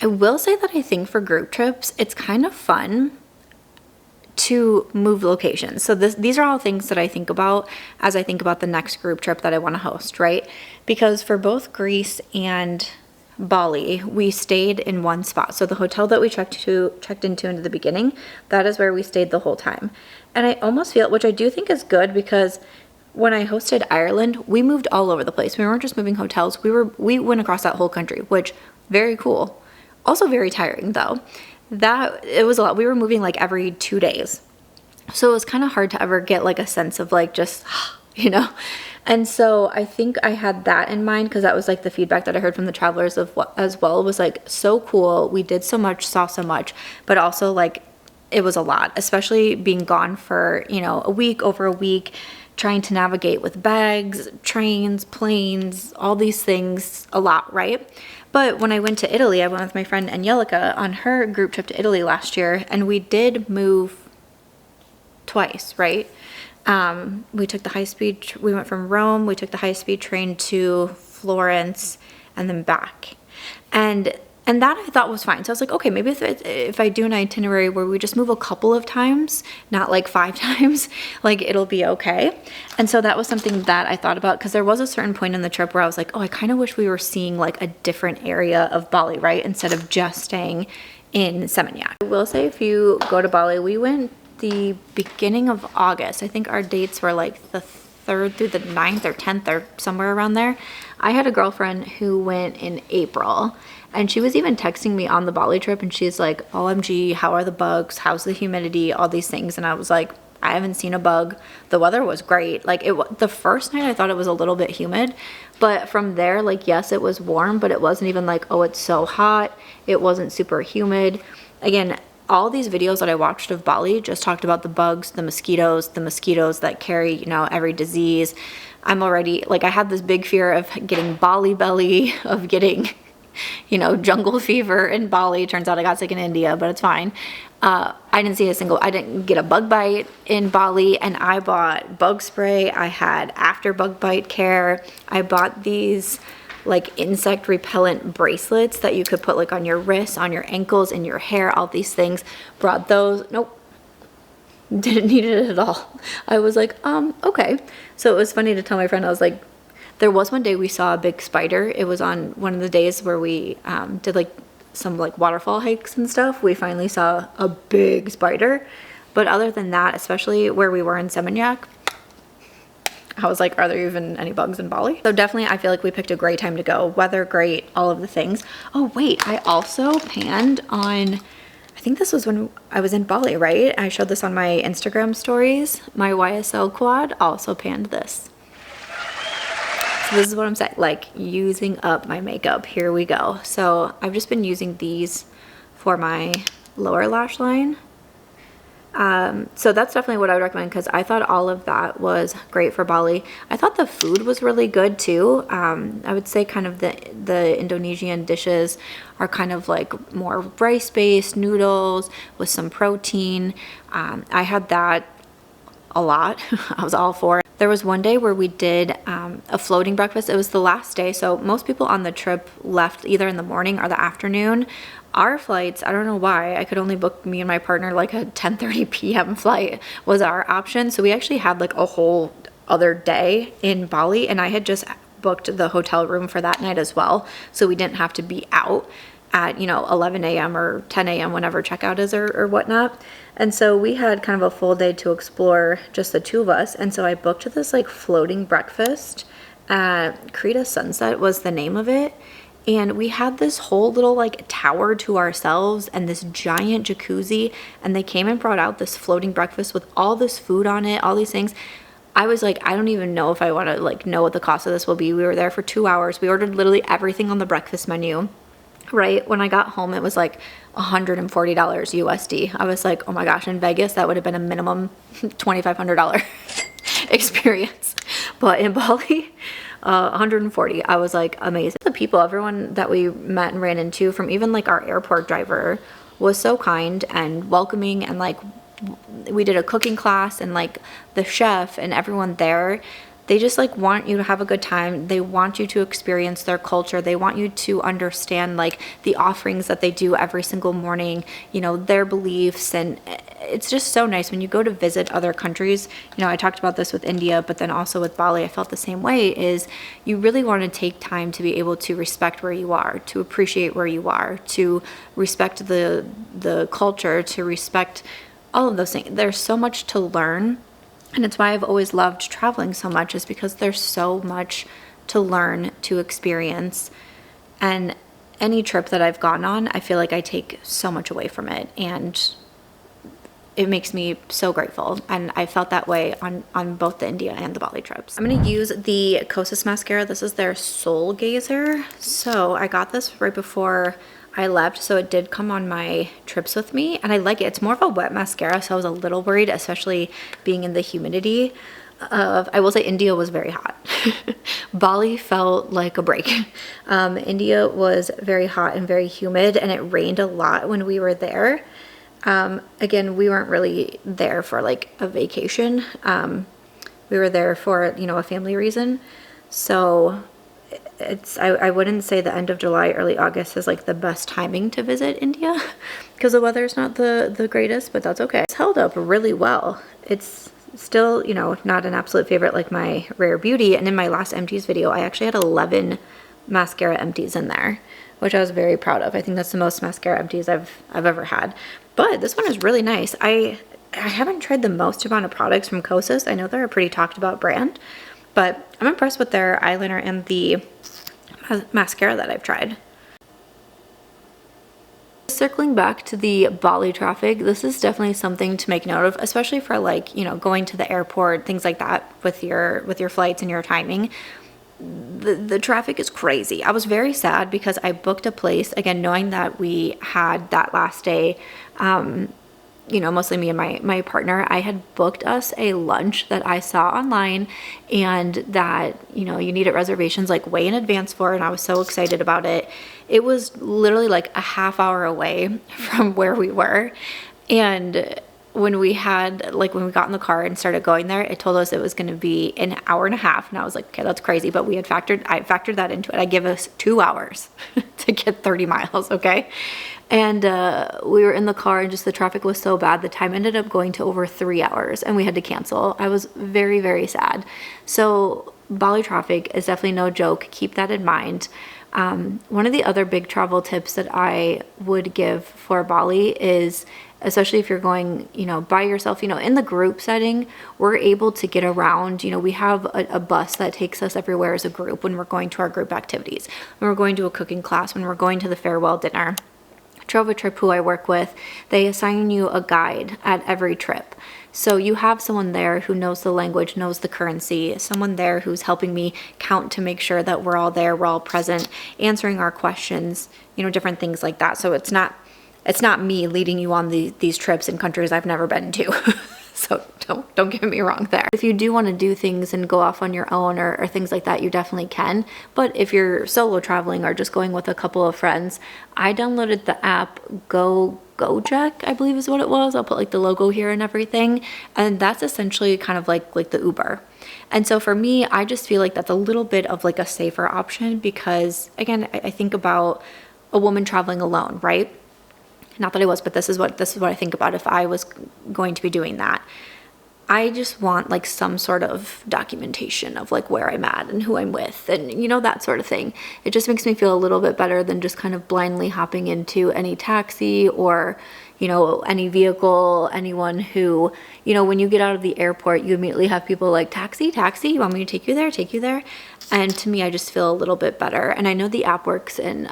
I will say that I think for group trips, it's kind of fun to move locations. So these are all things that I think about as I think about the next group trip that I want to host, right? Because for both Greece and Bali, we stayed in one spot. So the hotel that we checked into in the beginning, that is where we stayed the whole time. And I almost feel, which I do think is good, because when I hosted Ireland, we moved all over the place. We weren't just moving hotels. We went across that whole country, which very cool. Also very tiring though. It was a lot. We were moving like every 2 days. So it was kind of hard to ever get like a sense of like just, you know. And so I think I had that in mind, because that was like the feedback that I heard from the travelers as well, was like so cool. We did so much, saw so much, but also like it was a lot, especially being gone for, you know, over a week, trying to navigate with bags, trains, planes, all these things, a lot, right? But when I went to Italy, I went with my friend Angelica on her group trip to Italy last year, and we did move twice, right? We took the high-speed, we went from Rome, we took the high-speed train to Florence, and then back. And that I thought was fine. So I was like, okay, maybe if I do an itinerary where we just move a couple of times, not like 5 times, like it'll be okay. And so that was something that I thought about, because there was a certain point in the trip where I was like, oh, I kind of wish we were seeing like a different area of Bali, right? Instead of just staying in Seminyak. I will say, if you go to Bali, we went the beginning of August. I think our dates were like the 3rd through the 9th or 10th or somewhere around there. I had a girlfriend who went in April, and she was even texting me on the Bali trip, and she's like, OMG, how are the bugs? How's the humidity? All these things. And I was like, I haven't seen a bug. The weather was great. Like the first night I thought it was a little bit humid, but from there, like, yes, it was warm, but it wasn't even like, oh, it's so hot. It wasn't super humid. Again, all these videos that I watched of Bali just talked about the bugs, the mosquitoes that carry, you know, every disease. I'm already, like, I had this big fear of getting Bali belly, of getting, you know, jungle fever in Bali. Turns out I got sick in India, but it's fine. I didn't get a bug bite in Bali, and I bought bug spray. I had after bug bite care. I bought these like insect repellent bracelets that you could put like on your wrists, on your ankles, in your hair, all these things. Brought those. Nope. Didn't need it at all. I was like, okay. So it was funny to tell my friend, I was like, There was one day we saw a big spider. It was on one of the days where we did like some like waterfall hikes and stuff. We finally saw a big spider. But other than that, especially where we were in Seminyak, I was like, are there even any bugs in Bali? So definitely I feel like we picked a great time to go. Weather great, all of the things. Oh wait, I also panned on, I think this was when I was in Bali, right? I showed this on my Instagram stories. My YSL Quad also panned this. So this is what I'm saying, like using up my makeup. Here we go. So I've just been using these for my lower lash line. So that's definitely what I would recommend, because I thought all of that was great for Bali. I thought the food was really good too. I would say kind of the Indonesian dishes are kind of like more rice-based noodles with some protein. I had that a lot. I was all for it. There was one day where we did a floating breakfast. It was the last day, so most people on the trip left either in the morning or the afternoon. Our flights, I don't know why, I could only book me and my partner like a 10:30 p.m. flight was our option. So we actually had like a whole other day in Bali, and I had just booked the hotel room for that night as well. So we didn't have to be out at, you know, 11 a.m. or 10 a.m. whenever checkout is or whatnot. And so we had kind of a full day to explore, just the two of us. And so I booked this like floating breakfast at Krita Sunset was the name of it. And we had this whole little like tower to ourselves and this giant jacuzzi, and they came and brought out this floating breakfast with all this food on it, all these things. I was like, I don't even know if I want to like know what the cost of this will be. We were there for 2 hours. We ordered literally everything on the breakfast menu. Right when I got home, it was like $140 USD. I was like, oh my gosh, in Vegas that would have been a minimum $2,500 experience, but in Bali 140. I was like, amazing. The people, everyone that we met and ran into, from even like our airport driver, was so kind and welcoming, and like we did a cooking class, and like the chef and everyone there, they just like want you to have a good time. They want you to experience their culture. They want you to understand like the offerings that they do every single morning, you know, their beliefs. And it's just so nice when you go to visit other countries. You know, I talked about this with India, but then also with Bali, I felt the same way, is you really want to take time to be able to respect where you are, to appreciate where you are, to respect the culture, to respect all of those things. There's so much to learn. And it's why I've always loved traveling so much, is because there's so much to learn, to experience. And any trip that I've gone on, I feel like I take so much away from it. And it makes me so grateful. And I felt that way on both the India and the Bali trips. I'm going to use the Kosas Mascara. This is their Soul Gazer. So I got this right before I left, so it did come on my trips with me, and I like it. It's more of a wet mascara, so I was a little worried, especially being in the humidity of, I will say India was very hot. Bali felt like a break. India was very hot and very humid, and it rained a lot when we were there. Again, we weren't really there for like a vacation. We were there for, you know, a family reason. So I wouldn't say the end of July, early August is like the best timing to visit India, because the weather's not the greatest, but that's okay. It's held up really well. It's still, you know, not an absolute favorite like my Rare Beauty. And in my last empties video, I actually had 11 mascara empties in there, which I was very proud of. I think that's the most mascara empties I've ever had. But this one is really nice. I haven't tried the most amount of products from Kosas. I know they're a pretty talked about brand, but I'm impressed with their eyeliner and the mascara that I've tried. Circling back to the Bali traffic, this is definitely something to make note of, especially for like, you know, going to the airport, things like that with your flights and your timing. The traffic is crazy. I was very sad because I booked a place, again, knowing that we had that last day, you know, mostly me and my partner. I had booked us a lunch that I saw online, and that, you know, you needed reservations like way in advance for, and I was so excited about it. It was literally like a half hour away from where we were, and when we got in the car and started going there, it told us it was going to be an hour and a half. And I was like, okay, that's crazy. But I factored that into it. I give us 2 hours to get 30 miles. Okay. And we were in the car and just the traffic was so bad. The time ended up going to over 3 hours and we had to cancel. I was very, very sad. So Bali traffic is definitely no joke. Keep that in mind. One of the other big travel tips that I would give for Bali is, especially if you're going, by yourself, in the group setting, we're able to get around. We have a bus that takes us everywhere as a group when we're going to our group activities, when we're going to a cooking class, when we're going to the farewell dinner. Trova Trip, who I work with, they assign you a guide at every trip. So you have someone there who knows the language, knows the currency, someone there who's helping me count to make sure that we're all there, we're all present, answering our questions, different things like that. So it's not me leading you on these trips in countries I've never been to. So don't get me wrong there. If you do want to do things and go off on your own or things like that, you definitely can. But if you're solo traveling or just going with a couple of friends, I downloaded the app Gojek, I believe is what it was. I'll put the logo here and everything. And that's essentially kind of like the Uber. And so for me, I just feel like that's a little bit of a safer option because, again, I think about a woman traveling alone, right? Not that I was, but this is what I think about if I was going to be doing that. I just want some sort of documentation of where I'm at and who I'm with and that sort of thing. It just makes me feel a little bit better than just kind of blindly hopping into any taxi or any vehicle, anyone who, when you get out of the airport, you immediately have people like, taxi, you want me to take you there? And to me, I just feel a little bit better. And I know the app works in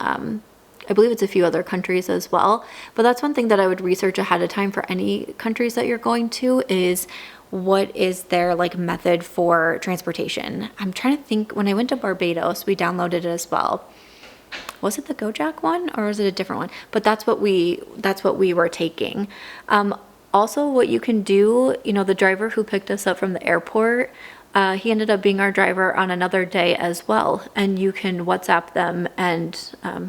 I believe it's a few other countries as well, but that's one thing that I would research ahead of time for any countries that you're going to is what is their method for transportation. I'm trying to think, when I went to Barbados, we downloaded it as well. Was it the Gojek one or was it a different one? But that's what we were taking. Also, what you can do, the driver who picked us up from the airport, he ended up being our driver on another day as well. And you can WhatsApp them and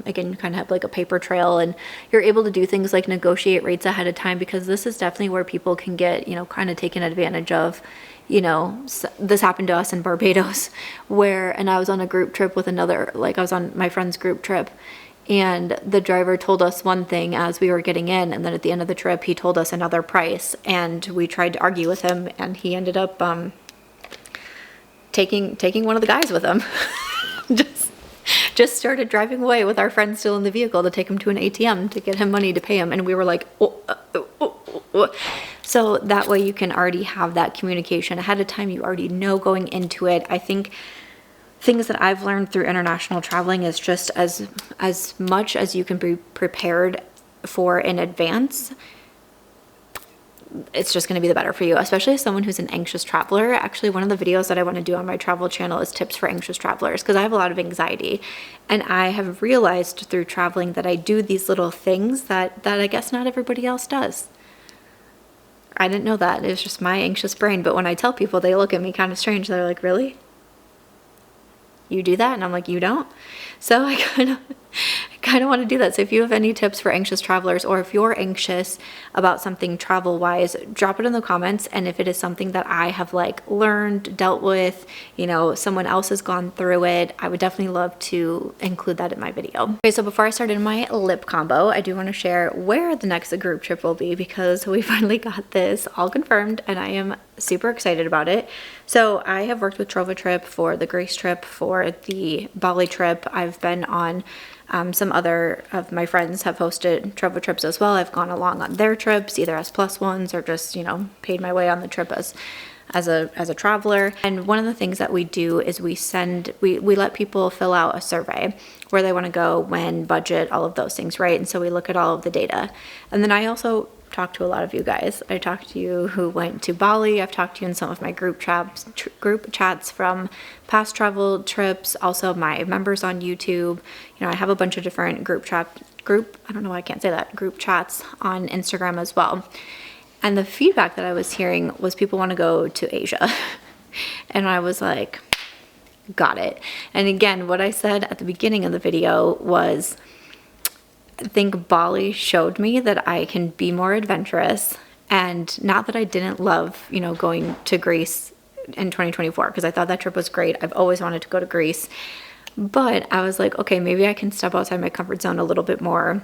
again, you kind of have a paper trail and you're able to do things like negotiate rates ahead of time because this is definitely where people can get, kind of taken advantage of. This happened to us in Barbados and I was on a group trip with I was on my friend's group trip and the driver told us one thing as we were getting in and then at the end of the trip, he told us another price and we tried to argue with him and he ended up, taking one of the guys with him. just started driving away with our friend still in the vehicle to take him to an ATM to get him money to pay him. And we were like, oh. So that way you can already have that communication ahead of time. You already know going into it. I think things that I've learned through international traveling is just as much as you can be prepared for in advance, it's just going to be the better for you, especially as someone who's an anxious traveler. Actually, one of the videos that I want to do on my travel channel is tips for anxious travelers because I have a lot of anxiety and I have realized through traveling that I do these little things that I guess not everybody else does. I didn't know that. It was just my anxious brain. But when I tell people, they look at me kind of strange. They're like, really? You do that? And I'm like, you don't? So I kind of want to do that. So if you have any tips for anxious travelers or if you're anxious about something travel wise, drop it in the comments. And if it is something that I have learned, dealt with, someone else has gone through it, I would definitely love to include that in my video. Okay, so before I start in my lip combo, I do want to share where the next group trip will be because we finally got this all confirmed and I am super excited about it. So I have worked with Trova Trip for the Grace trip, for the Bali trip. I've been on some other of my friends have hosted Trova trips as well. I've gone along on their trips, either as plus ones or just, paid my way on the trip as a traveler. And one of the things that we do is we let people fill out a survey where they want to go, when, budget, all of those things, right? And so we look at all of the data. And then I also talked to a lot of you guys. I talked to you who went to Bali. I've talked to you in some of my group chats from past travel trips. Also my members on YouTube. I have a bunch of different group chats on Instagram as well. And the feedback that I was hearing was people want to go to Asia. And I was like, got it. And again, what I said at the beginning of the video was, I think Bali showed me that I can be more adventurous And not that I didn't love, you know, going to Greece in 2024, because I thought that trip was great. I've always wanted to go to Greece. But I was like, okay, maybe I can step outside my comfort zone a little bit more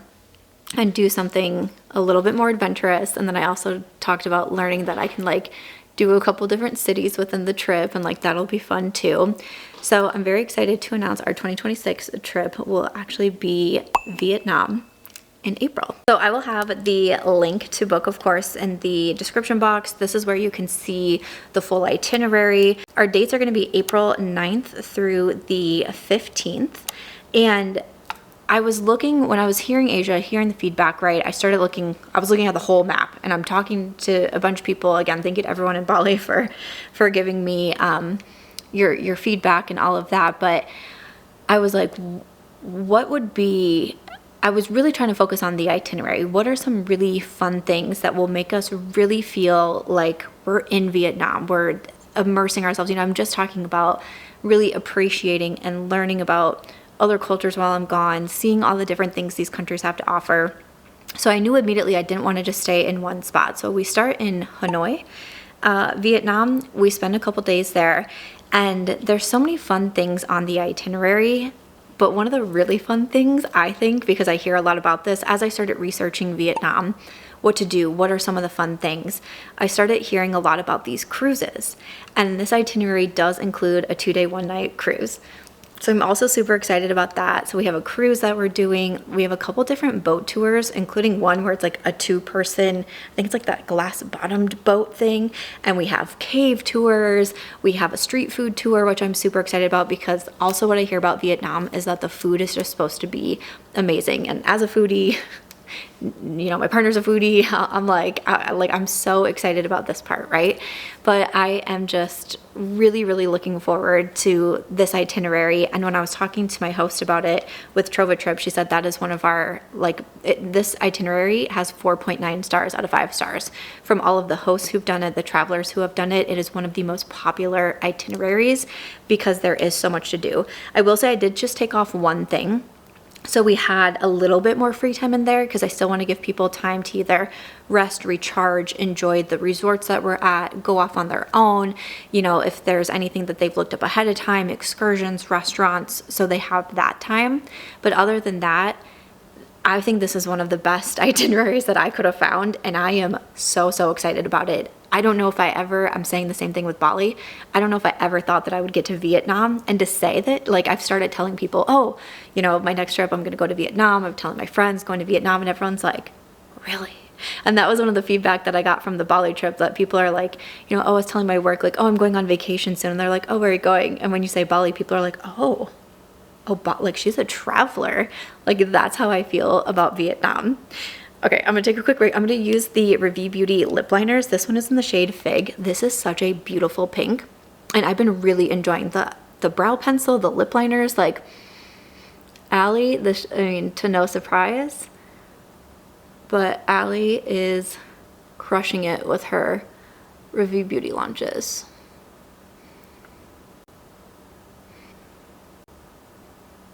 and do something a little bit more adventurous. And then I also talked about learning that I can like do a couple different cities within the trip, and like that'll be fun too. So I'm very excited to announce our 2026 trip will actually be Vietnam in April. So I will have the link to book, of course, in the description box. This is where you can see the full itinerary. Our dates are going to be April 9th through the 15th. And I was looking, when I was hearing Asia, hearing the feedback, right, I was looking at the whole map, and I'm talking to a bunch of people. Again, thank you to everyone in Bali for giving me your feedback and all of that. But I was like, I was really trying to focus on the itinerary. What are some really fun things that will make us really feel like we're in Vietnam? We're immersing ourselves. You know, I'm just talking about really appreciating and learning about other cultures while I'm gone, seeing all the different things these countries have to offer. So I knew immediately I didn't want to just stay in one spot. So we start in Hanoi, Vietnam. We spend a couple days there, and there's so many fun things on the itinerary. But one of the really fun things, I think, because I hear a lot about this, as I started researching Vietnam, what to do, what are some of the fun things, I started hearing a lot about these cruises. And this itinerary does include a 2-day, 1-night cruise. So I'm also super excited about that. So we have a cruise that we're doing. We have a couple different boat tours, including one where it's like a 2-person, I think it's like that glass-bottomed boat thing. And we have cave tours. We have a street food tour, which I'm super excited about, because also what I hear about Vietnam is that the food is just supposed to be amazing. And as a foodie, you know, my partner's a foodie. I'm so excited about this part, right? But I am just really, really looking forward to this itinerary. And when I was talking to my host about it with Trova Trip, she said that is one of our, this itinerary has 4.9 stars out of 5 stars. From all of the hosts who've done it, the travelers who have done it, it is one of the most popular itineraries because there is so much to do. I will say I did just take off one thing. So we had a little bit more free time in there because I still want to give people time to either rest, recharge, enjoy the resorts that we're at, go off on their own, you know, if there's anything that they've looked up ahead of time, excursions, restaurants, so they have that time. But other than that, I think this is one of the best itineraries that I could have found, and I am so, so excited about it. I don't know if I'm saying the same thing with Bali. I don't know if I ever thought that I would get to Vietnam, and to say that, I've started telling people, oh, you know, my next trip, I'm going to go to Vietnam. I'm telling my friends going to Vietnam, and everyone's like, really? And that was one of the feedback that I got from the Bali trip, that people are like, you know, oh, I was telling my work, oh, I'm going on vacation soon. And they're like, oh, where are you going? And when you say Bali, people are like, oh, she's a traveler. That's how I feel about Vietnam. Okay, I'm gonna take a quick break. I'm gonna use the Ravie Beauty lip liners. This one is in the shade Fig. This is such a beautiful pink, and I've been really enjoying the brow pencil, the lip liners. Allie, to no surprise, but Allie is crushing it with her Ravie Beauty launches.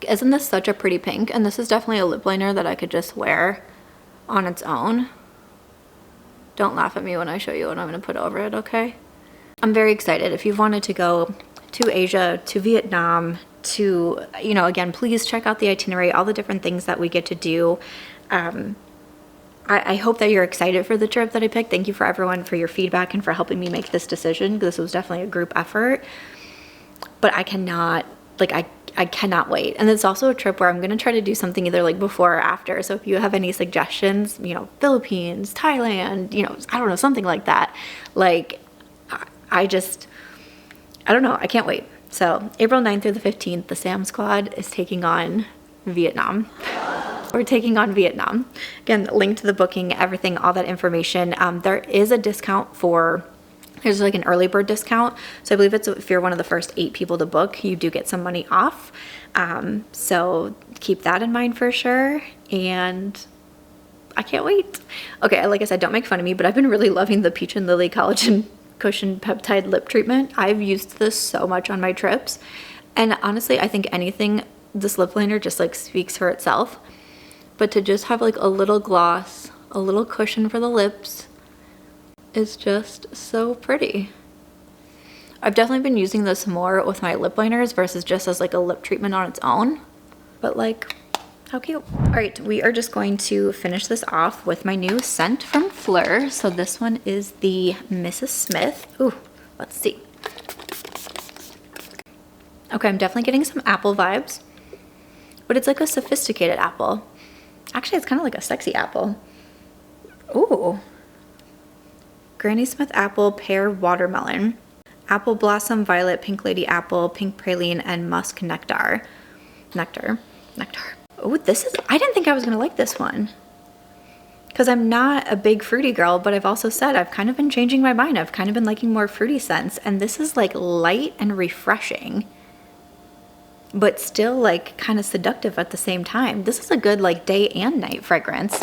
Isn't this such a pretty pink? And this is definitely a lip liner that I could just wear on its own. Don't laugh at me when I show you what I'm going to put over it, okay? I'm very excited. If you've wanted to go to Asia, to Vietnam, to, you know, again, please check out the itinerary, all the different things that we get to do. I hope that you're excited for the trip that I picked. Thank you for everyone for your feedback and for helping me make this decision. This was definitely a group effort, but I cannot, I cannot wait. And it's also a trip where I'm going to try to do something either before or after. So if you have any suggestions, you know, Philippines, Thailand, you know, I don't know, something like that. I don't know. I can't wait. So April 9th through the 15th, the Sam Squad is taking on Vietnam. We're taking on Vietnam. Again, link to the booking, everything, all that information. There is a discount there's an early bird discount. So I believe if you're one of the first 8 people to book, you do get some money off. So keep that in mind for sure. And I can't wait. Okay, like I said, don't make fun of me, but I've been really loving the Peach and Lily Collagen Cushion Peptide Lip Treatment. I've used this so much on my trips. And honestly, I think this lip liner just speaks for itself. But to just have a little gloss, a little cushion for the lips, is just so pretty. I've definitely been using this more with my lip liners versus just as like a lip treatment on its own. But like, how cute. All right, we are just going to finish this off with my new scent from Phlur. So this one is the Mrs. Smith. Ooh, let's see. Okay, I'm definitely getting some apple vibes, but it's like a sophisticated apple. Actually, it's kind of like a sexy apple. Ooh. Granny Smith apple, pear, watermelon. Apple blossom, violet, pink lady apple, pink praline, and musk nectar. Nectar. Oh, this is, I didn't think I was gonna like this one. Because I'm not a big fruity girl, but I've also said I've kind of been changing my mind. I've kind of been liking more fruity scents, and this is like light and refreshing, but still like kind of seductive at the same time. This is a good like day and night fragrance.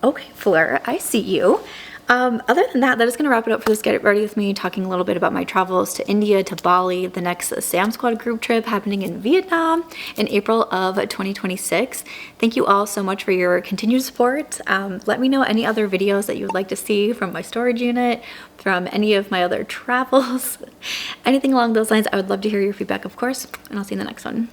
Okay, Phlur, I see you. Other than that, that is going to wrap it up for this Get It Ready With Me, talking a little bit about my travels to India, to Bali, the next Sam Squad group trip happening in Vietnam in April of 2026. Thank you all so much for your continued support. Let me know any other videos that you would like to see from my storage unit, from any of my other travels, anything along those lines. I would love to hear your feedback, of course, and I'll see you in the next one.